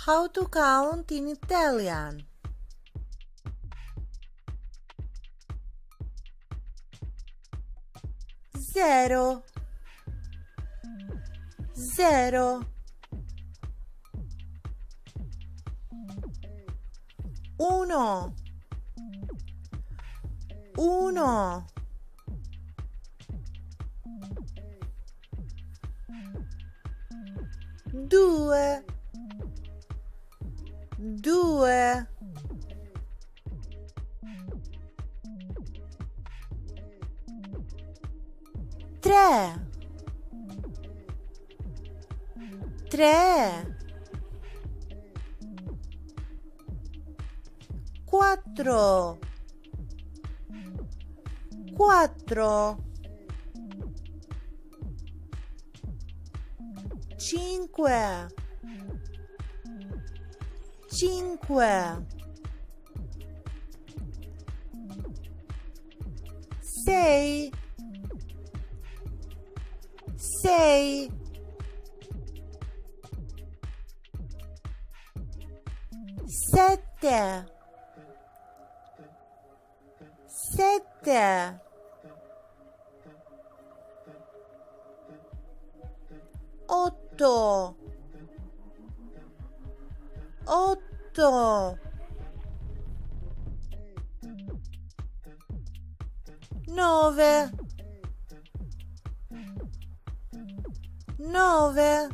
How to count in Italian? Zero, zero, uno, uno, due, due, tre, tre, quattro, quattro, cinque, cinque, sei, sei, sette, sette, otto, otto, nove, nove,